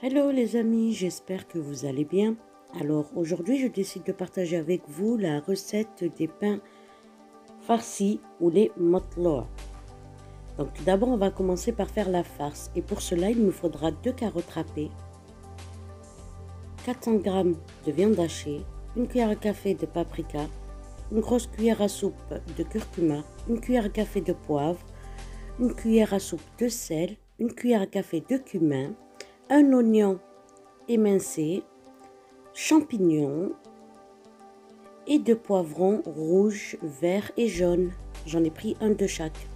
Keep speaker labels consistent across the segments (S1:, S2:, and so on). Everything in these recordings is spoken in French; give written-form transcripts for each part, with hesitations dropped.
S1: Hello les amis, j'espère que vous allez bien. Alors aujourd'hui je décide de partager avec vous la recette des pains farcis ou les matloa. Donc tout d'abord on va commencer par faire la farce et pour cela il nous faudra 2 carottes râpées, 400 g de viande hachée, une cuillère à café de paprika, une grosse cuillère à soupe de curcuma, une cuillère à café de poivre, une cuillère à soupe de sel, une cuillère à café de cumin, un oignon émincé, champignons et 2 poivrons rouges, verts et jaunes. J'en ai pris un de chaque.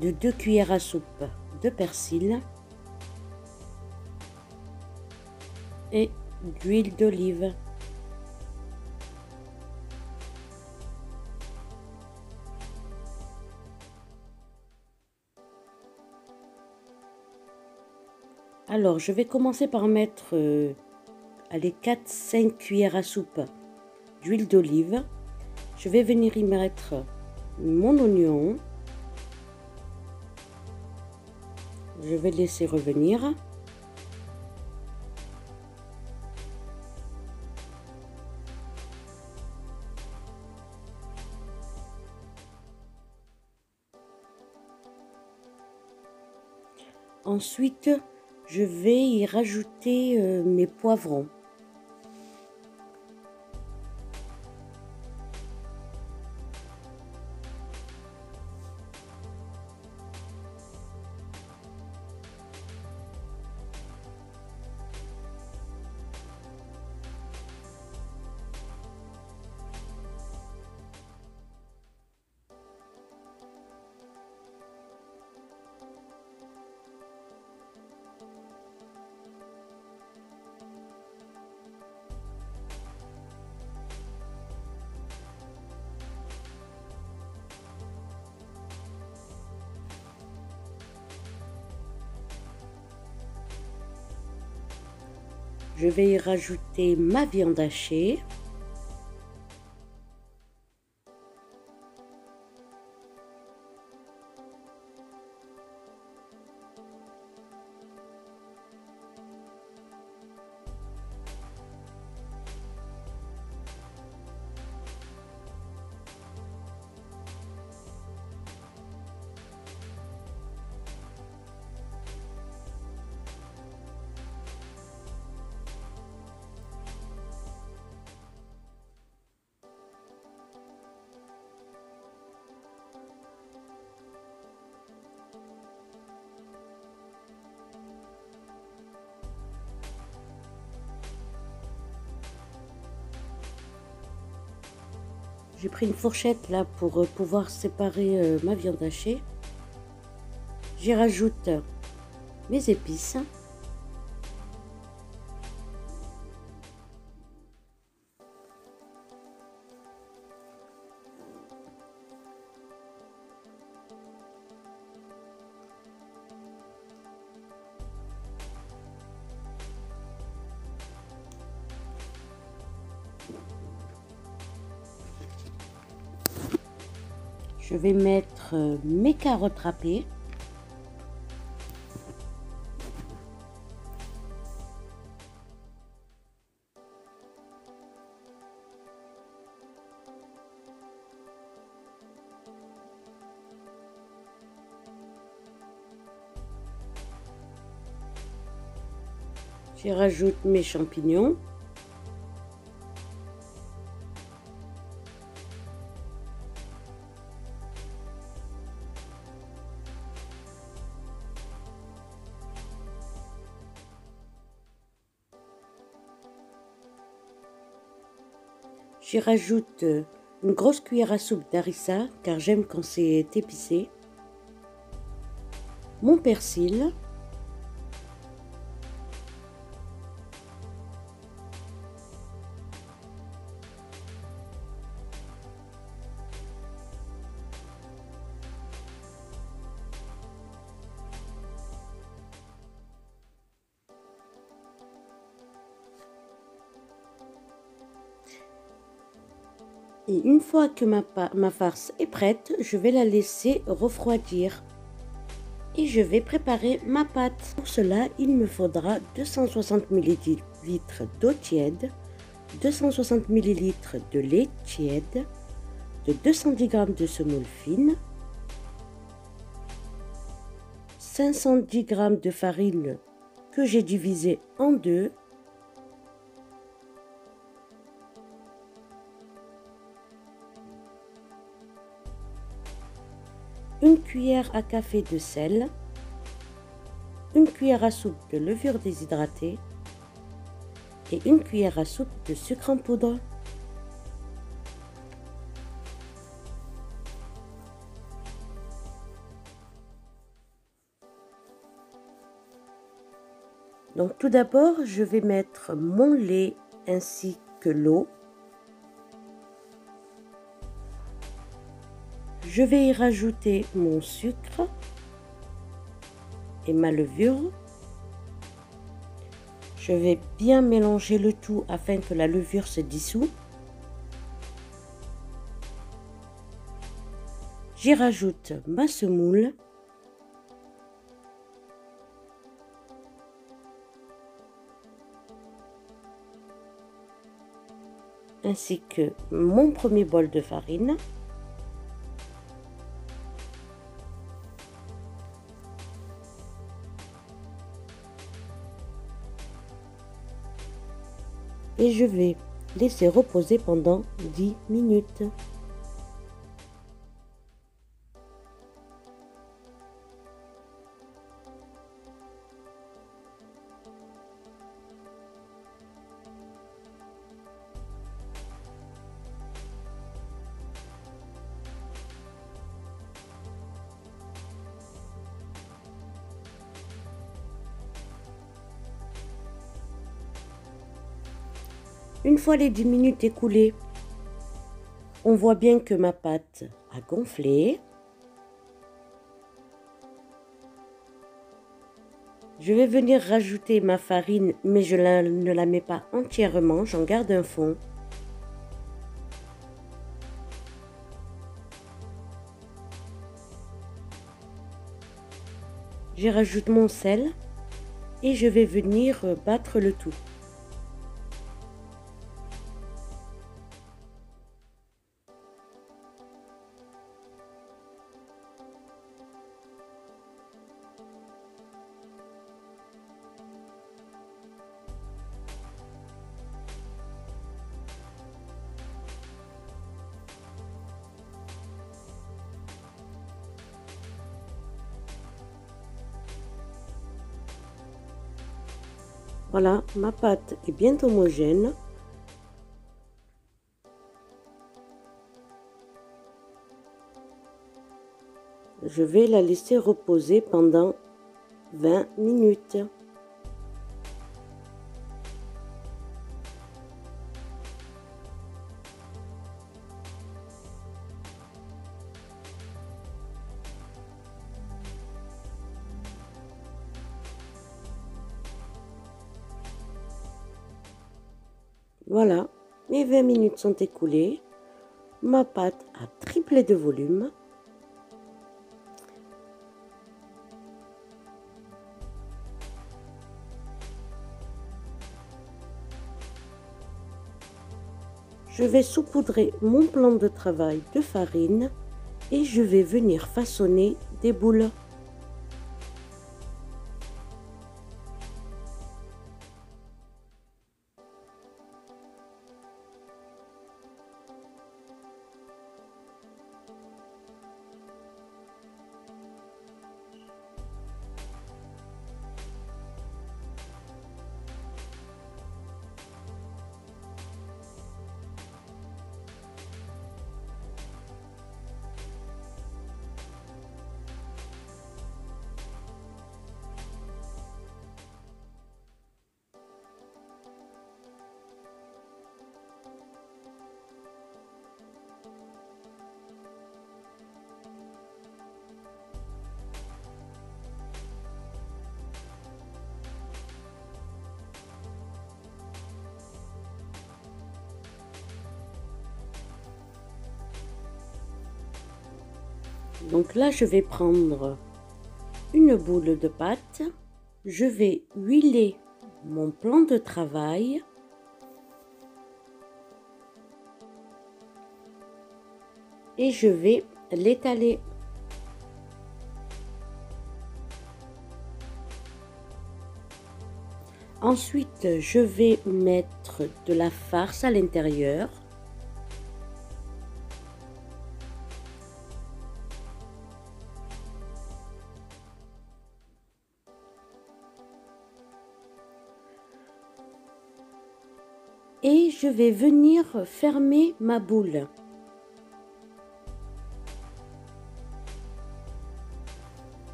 S1: De 2 cuillères à soupe de persil et d'huile d'olive. Alors, je vais commencer par mettre allez, 4-5 cuillères à soupe d'huile d'olive. Je vais venir y mettre mon oignon. Je vais laisser revenir. Ensuite, je vais y rajouter mes poivrons. Je vais y rajouter ma viande hachée. J'ai pris une fourchette là pour pouvoir séparer ma viande hachée. J'y rajoute mes épices. Je vais mettre mes carottes râpées. J'y rajoute mes champignons. J'y rajoute une grosse cuillère à soupe d'harissa, car j'aime quand c'est épicé. Mon persil. Et une fois que ma farce est prête, je vais la laisser refroidir. Et je vais préparer ma pâte. Pour cela, il me faudra 260 ml d'eau tiède, 260 ml de lait tiède, de 210 g de semoule fine, 510 g de farine que j'ai divisée en deux, une cuillère à café de sel, une cuillère à soupe de levure déshydratée et une cuillère à soupe de sucre en poudre. Donc tout d'abord, je vais mettre mon lait ainsi que l'eau. Je vais y rajouter mon sucre et ma levure. Je vais bien mélanger le tout afin que la levure se dissout. J'y rajoute ma semoule. Ainsi que mon premier bol de farine. Et je vais laisser reposer pendant 10 minutes. Une fois les 10 minutes écoulées, on voit bien que ma pâte a gonflé. Je vais venir rajouter ma farine, mais je ne la mets pas entièrement, j'en garde un fond. Je rajoute mon sel et je vais venir battre le tout. Voilà, ma pâte est bien homogène. Je vais la laisser reposer pendant 20 minutes. Voilà, les 20 minutes sont écoulées. Ma pâte a triplé de volume. Je vais saupoudrer mon plan de travail de farine et je vais venir façonner des boules. Donc là, je vais prendre une boule de pâte. Je vais huiler mon plan de travail. Et je vais l'étaler. Ensuite, je vais mettre de la farce à l'intérieur. Et je vais venir fermer ma boule.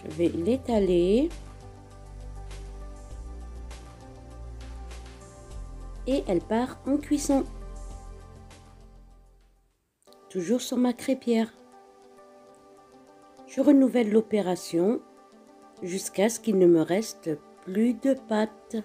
S1: Je vais l'étaler. Et elle part en cuisson. Toujours sur ma crêpière. Je renouvelle l'opération jusqu'à ce qu'il ne me reste plus de pâte.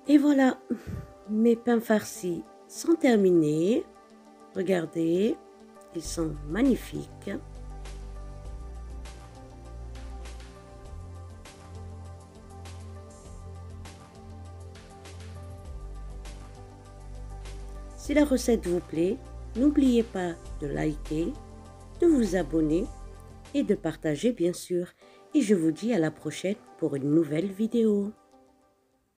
S1: Et voilà, mes pains farcis sont terminés. Regardez, ils sont magnifiques. Si la recette vous plaît, n'oubliez pas de liker, de vous abonner et de partager bien sûr. Et je vous dis à la prochaine pour une nouvelle vidéo.